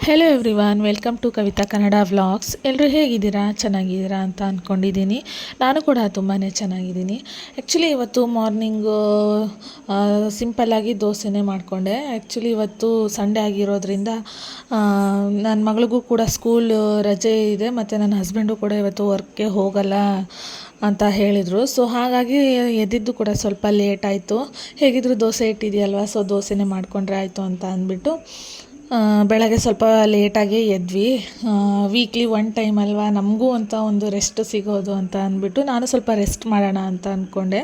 Hello everyone, welcome to Kavita Kannada vlogs. ಎಲ್ಲರೂ ಹೇಗಿದ್ದೀರಾ? ಚೆನ್ನಾಗಿದ್ದೀರಾ ಅಂತ ಅಂದ್ಕೊಂಡಿದ್ದೀನಿ. ನಾನು ಕೂಡ ತುಂಬಾ ಚೆನ್ನಾಗಿದ್ದೀನಿ. ಆ್ಯಕ್ಚುಲಿ ಇವತ್ತು ಮಾರ್ನಿಂಗು ಸಿಂಪಲ್ಲಾಗಿ ದೋಸೆನೇ ಮಾಡಿಕೊಂಡೆ. ಆ್ಯಕ್ಚುಲಿ ಇವತ್ತು ಸಂಡೇ ಆಗಿರೋದ್ರಿಂದ ನನ್ನ ಮಗಳಿಗೂ ಕೂಡ ಸ್ಕೂಲ್ ರಜೆ ಇದೆ, ಮತ್ತು ನನ್ನ ಹಸ್ಬೆಂಡು ಕೂಡ ಇವತ್ತು ವರ್ಕ್ಗೆ ಹೋಗಲ್ಲ ಅಂತ ಹೇಳಿದರು. ಸೊ ಹಾಗಾಗಿ ಎದ್ದಿದ್ದು ಕೂಡ ಸ್ವಲ್ಪ ಲೇಟ್ ಆಯಿತು. ಹೇಗಿದ್ರು ದೋಸೆ ಇಟ್ಟಿದೆಯಲ್ವ, ಸೊ ದೋಸೆನೇ ಮಾಡಿಕೊಂಡ್ರೆ ಆಯಿತು ಅಂತ ಅಂದ್ಬಿಟ್ಟು ಬೆಳಗ್ಗೆ ಸ್ವಲ್ಪ ಲೇಟಾಗೇ ಎದ್ವಿ. ವೀಕ್ಲಿ ಒನ್ ಟೈಮ್ ಅಲ್ವಾ, ನಮಗೂ ಅಂತ ಒಂದು ರೆಸ್ಟ್ ಸಿಗೋದು ಅಂತ ಅಂದ್ಬಿಟ್ಟು ನಾನು ಸ್ವಲ್ಪ ರೆಸ್ಟ್ ಮಾಡೋಣ ಅಂತ ಅಂದ್ಕೊಂಡೆ.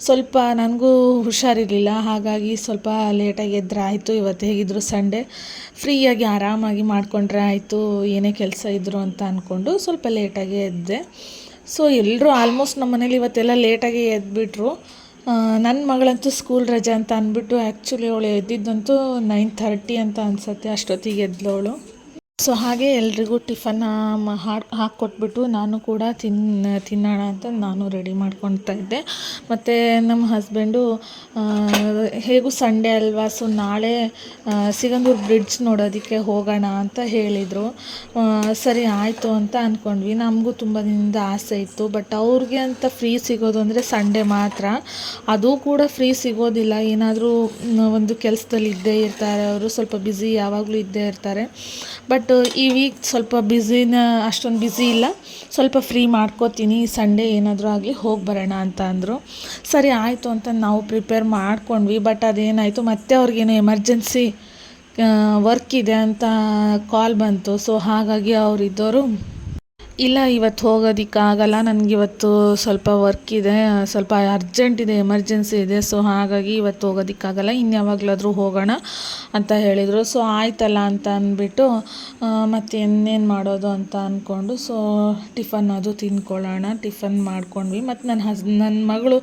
ಸ್ವಲ್ಪ ನನಗೂ ಹುಷಾರಿರಲಿಲ್ಲ, ಹಾಗಾಗಿ ಸ್ವಲ್ಪ ಲೇಟಾಗಿ ಎದ್ದರೆ ಆಯಿತು. ಇವತ್ತು ಹೇಗಿದ್ರು ಸಂಡೇ, ಫ್ರೀಯಾಗಿ ಆರಾಮಾಗಿ ಮಾಡಿಕೊಂಡ್ರೆ ಆಯಿತು, ಏನೇ ಕೆಲಸ ಇದ್ದರು ಅಂತ ಅಂದ್ಕೊಂಡು ಸ್ವಲ್ಪ ಲೇಟಾಗಿ ಎದ್ದೆ. ಸೊ ಎಲ್ಲರೂ ಆಲ್ಮೋಸ್ಟ್ ನಮ್ಮ ಮನೇಲಿ ಇವತ್ತೆಲ್ಲ ಲೇಟಾಗಿ ಎದ್ಬಿಟ್ರು. ನನ್ನ ಮಗಳಂತೂ ಸ್ಕೂಲ್ ರಜೆ ಅಂತ ಅಂದ್ಬಿಟ್ಟು ಆ್ಯಕ್ಚುಲಿ ಅವಳು ಎದ್ದಿದ್ದಂತೂ 9:30 ಅಂತ ಅನಿಸುತ್ತೆ, ಅಷ್ಟೊತ್ತಿಗೆ ಎದ್ಲವಳು. ಸೊ ಹಾಗೆ ಎಲ್ರಿಗೂ ಟಿಫನ್ ಹಾಕ್ಕೊಟ್ಬಿಟ್ಟು ನಾನು ಕೂಡ ತಿನ್ನೋಣ ಅಂತ ನಾನು ರೆಡಿ ಮಾಡ್ಕೊಳ್ತಾ ಇದ್ದೆ. ಮತ್ತು ನಮ್ಮ ಹಸ್ಬೆಂಡು ಹೇಗೂ ಸಂಡೇ ಅಲ್ವಾ, ಸೊ ನಾಳೆ ಸಿಗಂದೂರು ಬ್ರಿಡ್ಜ್ ನೋಡೋದಕ್ಕೆ ಹೋಗೋಣ ಅಂತ ಹೇಳಿದರು. ಸರಿ ಆಯಿತು ಅಂತ ಅಂದ್ಕೊಂಡ್ವಿ. ನಮಗೂ ತುಂಬ ದಿನದ ಆಸೆ ಇತ್ತು, ಬಟ್ ಅವ್ರಿಗೆ ಅಂತ ಫ್ರೀ ಸಿಗೋದು ಅಂದರೆ ಸಂಡೇ ಮಾತ್ರ. ಅದು ಕೂಡ ಫ್ರೀ ಸಿಗೋದಿಲ್ಲ, ಏನಾದರೂ ಒಂದು ಕೆಲಸದಲ್ಲಿ ಇದ್ದೇ ಇರ್ತಾರೆ ಅವರು, ಸ್ವಲ್ಪ ಬ್ಯುಸಿ ಯಾವಾಗಲೂ ಇದ್ದೇ ಇರ್ತಾರೆ. ಬಟ್ ಈ ವೀಕ್ ಸ್ವಲ್ಪ ಅಷ್ಟೊಂದು ಬ್ಯುಸಿ ಇಲ್ಲ, ಸ್ವಲ್ಪ ಫ್ರೀ ಮಾಡ್ಕೋತೀನಿ, ಸಂಡೇ ಏನಾದರೂ ಆಗಲಿ ಹೋಗಿ ಬರೋಣ ಅಂತ ಅಂದರು. ಸರಿ ಆಯಿತು ಅಂತ ನಾವು ಪ್ರಿಪೇರ್ ಮಾಡ್ಕೊಂಡ್ವಿ. ಬಟ್ ಅದೇನಾಯಿತು, ಮತ್ತೆ ಅವ್ರಿಗೇನೋ ಎಮರ್ಜೆನ್ಸಿ ವರ್ಕ್ ಇದೆ ಅಂತ ಕಾಲ್ ಬಂತು. ಸೊ ಹಾಗಾಗಿ ಅವರಿದ್ದವರು, ಇಲ್ಲ ಇವತ್ತು ಹೋಗೋದಕ್ಕಾಗಲ್ಲ, ನನಗಿವತ್ತು ಸ್ವಲ್ಪ ವರ್ಕ್ ಇದೆ, ಸ್ವಲ್ಪ ಅರ್ಜೆಂಟ್ ಇದೆ, ಎಮರ್ಜೆನ್ಸಿ ಇದೆ, ಸೊ ಹಾಗಾಗಿ ಇವತ್ತು ಹೋಗೋದಕ್ಕಾಗಲ್ಲ, ಇನ್ಯಾವಾಗಲಾದರೂ ಹೋಗೋಣ ಅಂತ ಹೇಳಿದರು. ಸೊ ಆಯ್ತಲ್ಲ ಅಂತ ಅಂದ್ಬಿಟ್ಟು ಮತ್ತು ಇನ್ನೇನು ಮಾಡೋದು ಅಂತ ಅಂದ್ಕೊಂಡು ಸೊ ಟಿಫನ್ ಅದು ತಿಂದ್ಕೊಳ್ಳೋಣ, ಟಿಫನ್ ಮಾಡ್ಕೊಂಡ್ವಿ. ಮತ್ತು ನನ್ನ ಮಗಳು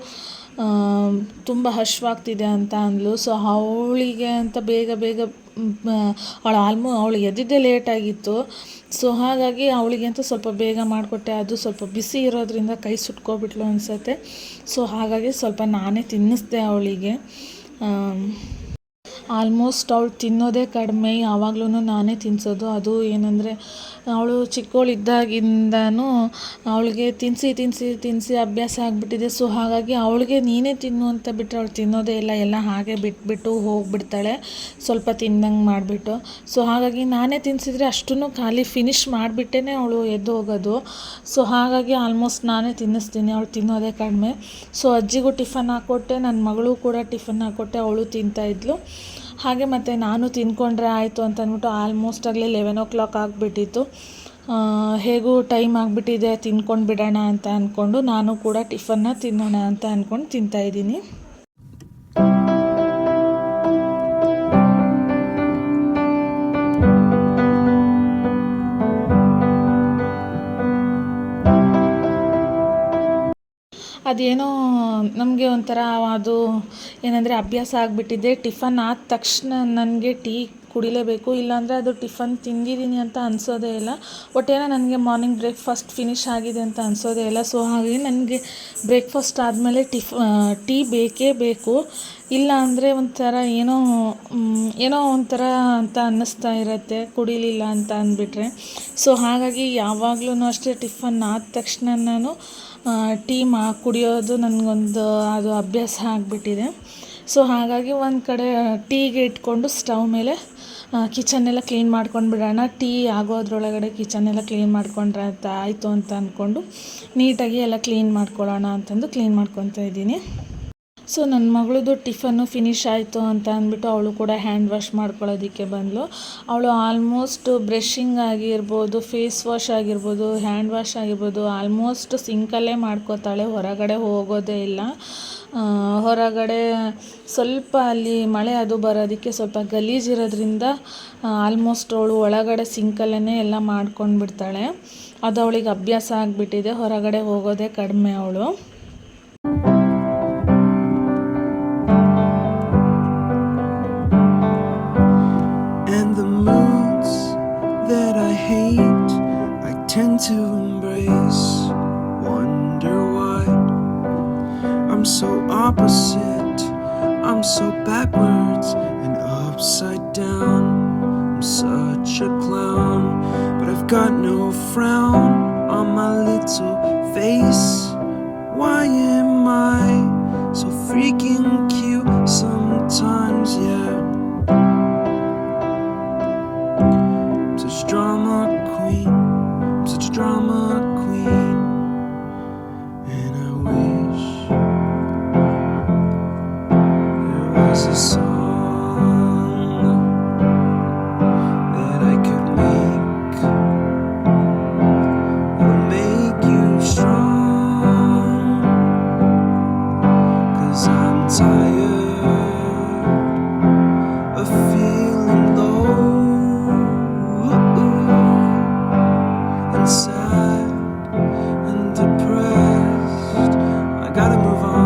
ತುಂಬ ಹಶ್ವಾಗ್ತಿದೆ ಅಂತ ಅಂದ್ಲು. ಸೊ ಅವಳಿಗೆ ಅಂತ ಬೇಗ ಅವಳು ಎದ್ದಿದ್ದೇ ಲೇಟಾಗಿತ್ತು. ಸೊ ಹಾಗಾಗಿ ಅವಳಿಗೆ ಅಂತ ಸ್ವಲ್ಪ ಬೇಗ ಮಾಡಿಕೊಟ್ಟೆ. ಅದು ಸ್ವಲ್ಪ ಬಿಸಿ ಇರೋದ್ರಿಂದ ಕೈ ಸುಟ್ಕೊಬಿಟ್ಲು ಅನಿಸುತ್ತೆ. ಸೊ ಹಾಗಾಗಿ ಸ್ವಲ್ಪ ನಾನೇ ತಿನ್ನಿಸ್ದೆ ಅವಳಿಗೆ. ಆಲ್ಮೋಸ್ಟ್ ಅವಳು ತಿನ್ನೋದೇ ಕಡಿಮೆ, ಯಾವಾಗಲೂ ನಾನೇ ತಿನ್ನಿಸೋದು. ಅದು ಏನಂದರೆ ಅವಳು ಚಿಕ್ಕವಳಿದ್ದಾಗಿಂದನೂ ಅವಳಿಗೆ ತಿನ್ನಿಸಿ ಅಭ್ಯಾಸ ಆಗಿಬಿಟ್ಟಿದೆ. ಸೊ ಹಾಗಾಗಿ ಅವಳಿಗೆ ನೀನೇ ತಿನ್ನು ಅಂತ ಬಿಟ್ಟರೆ ಅವಳು ತಿನ್ನೋದೇ ಇಲ್ಲ, ಎಲ್ಲ ಹಾಗೆ ಬಿಟ್ಬಿಟ್ಟು ಹೋಗಿಬಿಡ್ತಾಳೆ, ಸ್ವಲ್ಪ ತಿಂದಂಗೆ ಮಾಡಿಬಿಟ್ಟು. ಸೊ ಹಾಗಾಗಿ ನಾನೇ ತಿನ್ನಿಸಿದ್ರೆ ಅಷ್ಟನ್ನು ಖಾಲಿ ಫಿನಿಷ್ ಮಾಡಿಬಿಟ್ಟೇ ಅವಳು ಎದ್ದು ಹೋಗೋದು. ಸೊ ಹಾಗಾಗಿ ಆಲ್ಮೋಸ್ಟ್ ನಾನೇ ತಿನ್ನಿಸ್ತೀನಿ, ಅವಳು ತಿನ್ನೋದೇ ಕಡಿಮೆ. ಸೊ ಅಜ್ಜಿಗೂ ಟಿಫನ್ ಹಾಕ್ಕೊಟ್ಟೆ, ನನ್ನ ಮಗಳು ಕೂಡ ಟಿಫನ್ ಹಾಕ್ಕೊಟ್ಟೆ, ಅವಳು ತಿಂತಾಯಿದ್ಲು. ಹಾಗೆ ಮತ್ತು ನಾನು ತಿಂದ್ಕೊಂಡ್ರೆ ಆಯಿತು ಅಂತ ಅಂದ್ಬಿಟ್ಟು ಆಲ್ಮೋಸ್ಟ್ ಆಗಲೇ 11 o'clock ಆಗಿಬಿಟ್ಟಿತ್ತು. ಹೇಗೂ ಟೈಮ್ ಆಗಿಬಿಟ್ಟಿದೆ, ತಿನ್ಕೊಂಡು ಬಿಡೋಣ ಅಂತ ಅಂದ್ಕೊಂಡು ನಾನು ಕೂಡ ಟಿಫನ್ನ ತಿನ್ನೋಣ ಅಂತ ಅಂದ್ಕೊಂಡು ತಿಂತಾಯಿದ್ದೀನಿ. ಅದೇನೋ ನಮಗೆ ಒಂಥರ ಅದು ಏನಂದರೆ ಅಭ್ಯಾಸ ಆಗಿಬಿಟ್ಟಿದೆ. ಟಿಫನ್ ಆದ ತಕ್ಷಣ ನನಗೆ ಟೀ ಕುಡಿಲೇಬೇಕು, ಇಲ್ಲಾಂದರೆ ಅದು ಟಿಫನ್ ತಿಂದಿದ್ದೀನಿ ಅಂತ ಅನಿಸೋದೇ ಇಲ್ಲ. ಒಟ್ಟೇನೋ ನನಗೆ ಮಾರ್ನಿಂಗ್ ಬ್ರೇಕ್ಫಾಸ್ಟ್ ಫಿನಿಷ್ ಆಗಿದೆ ಅಂತ ಅನಿಸೋದೇ ಇಲ್ಲ. ಸೊ ಹಾಗಾಗಿ ನನಗೆ ಬ್ರೇಕ್ಫಾಸ್ಟ್ ಆದಮೇಲೆ ಟೀ ಬೇಕೇ ಬೇಕು. ಇಲ್ಲ ಅಂದರೆ ಒಂಥರ ಏನೋ ಒಂಥರ ಅಂತ ಅನ್ನಿಸ್ತಾ ಇರುತ್ತೆ, ಕುಡಿಲಿಲ್ಲ ಅಂತ ಅಂದ್ಬಿಟ್ರೆ. ಸೊ ಹಾಗಾಗಿ ಯಾವಾಗಲೂ ಅಷ್ಟೇ ಟಿಫನ್ ಆದ ತಕ್ಷಣ ನಾನು ಟೀ ಕುಡಿಯೋದು ನನಗೊಂದು ಅದು ಅಭ್ಯಾಸ ಆಗಿಬಿಟ್ಟಿದೆ. ಸೊ ಹಾಗಾಗಿ ಒಂದು ಕಡೆ ಟೀಗೆ ಇಟ್ಕೊಂಡು ಸ್ಟವ್ ಮೇಲೆ ಕಿಚನ್ನೆಲ್ಲ ಕ್ಲೀನ್ ಮಾಡ್ಕೊಂಡು ಬಿಡೋಣ, ಟೀ ಆಗೋದ್ರೊಳಗಡೆ ಕಿಚನ್ನೆಲ್ಲ ಕ್ಲೀನ್ ಮಾಡ್ಕೊಂಡ್ರೆ ಆಯಿತು ಅಂತ ಅಂದ್ಕೊಂಡು ನೀಟಾಗಿ ಎಲ್ಲ ಕ್ಲೀನ್ ಮಾಡ್ಕೊಳ್ಳೋಣ ಅಂತಂದು ಕ್ಲೀನ್ ಮಾಡ್ಕೊತಾ ಇದ್ದೀನಿ. ಸೊ ನನ್ನ ಮಗಳದು ಟಿಫನ್ನು ಫಿನಿಷ್ ಆಯಿತು ಅಂತ ಅಂದ್ಬಿಟ್ಟು ಅವಳು ಕೂಡ ಹ್ಯಾಂಡ್ ವಾಶ್ ಮಾಡ್ಕೊಳ್ಳೋದಕ್ಕೆ ಬಂದಳು. ಅವಳು ಆಲ್ಮೋಸ್ಟ್ ಬ್ರಷಿಂಗ್ ಆಗಿರ್ಬೋದು, ಫೇಸ್ ವಾಶ್ ಆಗಿರ್ಬೋದು, ಹ್ಯಾಂಡ್ ವಾಶ್ ಆಗಿರ್ಬೋದು ಆಲ್ಮೋಸ್ಟ್ ಸಿಂಕಲ್ಲೇ ಮಾಡ್ಕೋತಾಳೆ, ಹೊರಗಡೆ ಹೋಗೋದೇ ಇಲ್ಲ. ಹೊರಗಡೆ ಸ್ವಲ್ಪ ಅಲ್ಲಿ ಮಳೆ ಅದು ಬರೋದಕ್ಕೆ ಸ್ವಲ್ಪ ಗಲೀಜಿರೋದ್ರಿಂದ ಆಲ್ಮೋಸ್ಟ್ ಅವಳು ಒಳಗಡೆ ಸಿಂಕಲ್ಲೇ ಎಲ್ಲ ಮಾಡ್ಕೊಂಡು ಬಿಡ್ತಾಳೆ. ಅದು ಅವಳಿಗೆ ಅಭ್ಯಾಸ ಆಗಿಬಿಟ್ಟಿದೆ, ಹೊರಗಡೆ ಹೋಗೋದೇ ಕಡಿಮೆ ಅವಳು. Tend to embrace, wonder why I'm so opposite, I'm so backwards and upside down. I'm such a clown, but I've got no frown on my little face. Why am I so freaking cute sometimes? Yeah, I'm such a drama queen. I'm such a drama queen. And I wish there was a song that I could make that'll make you strong. 'Cause I'm tired of feeling low and sad and depressed. I gotta move on.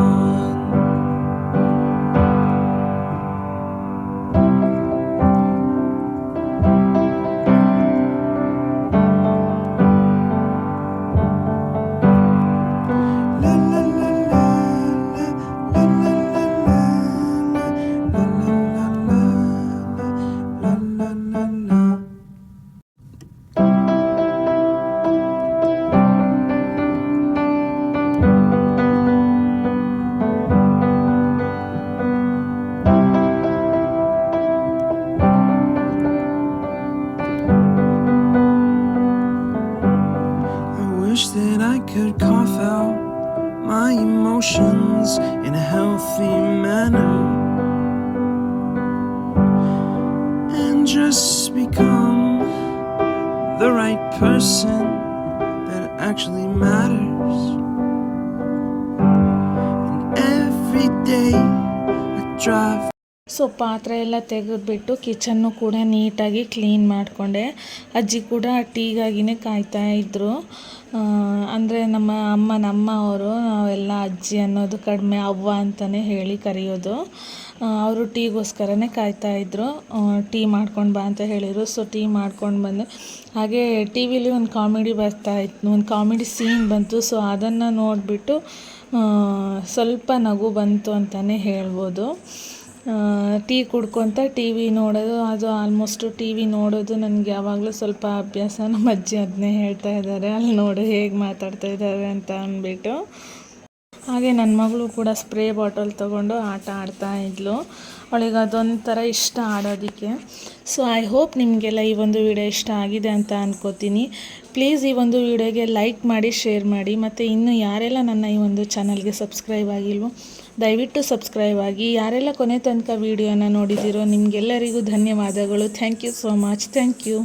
La la la la la la la la la la la la la. I wish that I could cough out my emotions in a healthy manner and just become the right person that actually matters. And every day I drive. So ಪಾತ್ರೆ ಎಲ್ಲ ತೆಗೆದ್ಬಿಟ್ಟು kitchen ಕೂಡ ನೀಟಾಗಿ clean ಮಾಡಿಕೊಂಡೆ. ಅಜ್ಜಿ ಕೂಡ ಟೀಗಾಗಿನೇ ಕಾಯ್ತಾ ಇದ್ದರು. ಅಂದರೆ ನಮ್ಮ ಅವರು ನಾವೆಲ್ಲ ಅಜ್ಜಿ ಅನ್ನೋದು ಕಡಿಮೆ, ಅವ್ವ ಅಂತಲೇ ಹೇಳಿ ಕರೆಯೋದು. ಅವರು ಟೀಗೋಸ್ಕರನೇ ಕಾಯ್ತಾಯಿದ್ರು. ಟೀ ಮಾಡ್ಕೊಂಡು ಬಾ ಅಂತ ಹೇಳಿದರು. ಸೊ ಟೀ ಮಾಡ್ಕೊಂಡು ಬಂದೆ. ಹಾಗೆ ಟಿ ವಿಲಿ ಒಂದು ಕಾಮಿಡಿ ಬರ್ತಾಯಿತ್ತು, ಒಂದು ಕಾಮಿಡಿ ಸೀನ್ ಬಂತು. ಸೊ ಅದನ್ನು ನೋಡಿಬಿಟ್ಟು ಸ್ವಲ್ಪ ನಗು ಬಂತು ಅಂತಲೇ ಹೇಳ್ಬೋದು. ಟೀ ಕುಡ್ಕೊತ ಟಿ ವಿ ನೋಡೋದು, ಅದು ಆಲ್ಮೋಸ್ಟು ಟಿ ವಿ ನೋಡೋದು ನನಗೆ ಯಾವಾಗಲೂ ಸ್ವಲ್ಪ ಅಭ್ಯಾಸ. ನಮ್ಮ ಅಜ್ಜಿ ಅದನ್ನೇ ಹೇಳ್ತಾ ಇದ್ದಾರೆ, ಅಲ್ಲಿ ನೋಡು ಹೇಗೆ ಮಾತಾಡ್ತಾ ಇದ್ದಾರೆ ಅಂತ ಅಂದ್ಬಿಟ್ಟು. ಹಾಗೆ ನನ್ನ ಮಗಳು ಕೂಡ ಸ್ಪ್ರೇ ಬಾಟಲ್ ತೊಗೊಂಡು ಆಟ ಆಡ್ತಾ ಇದ್ಲು. ಅವಳಿಗೆ ಅದೊಂಥರ ಇಷ್ಟ ಆಡೋದಕ್ಕೆ. ಸೊ ಐ ಹೋಪ್ ನಿಮಗೆಲ್ಲ ಈ ಒಂದು ವಿಡಿಯೋ ಇಷ್ಟ ಆಗಿದೆ ಅಂತ ಅನ್ಕೋತೀನಿ. ಪ್ಲೀಸ್ ಈ ಒಂದು ವಿಡಿಯೋಗೆ ಲೈಕ್ ಮಾಡಿ, ಶೇರ್ ಮಾಡಿ. ಮತ್ತು ಇನ್ನೂ ಯಾರೆಲ್ಲ ನನ್ನ ಈ ಒಂದು ಚಾನಲ್ಗೆ ಸಬ್ಸ್ಕ್ರೈಬ್ ಆಗಿಲ್ವೋ ದಯವಿಟ್ಟು ಸಬ್ಸ್ಕ್ರೈಬ್ ಆಗಿ. ಯಾರೆಲ್ಲ ಕೊನೆ ತನಕ ವಿಡಿಯೋನ ನೋಡಿದ್ದೀರೋ ನಿಮಗೆಲ್ಲರಿಗೂ ಧನ್ಯವಾದಗಳು. Thank you so much. Thank you.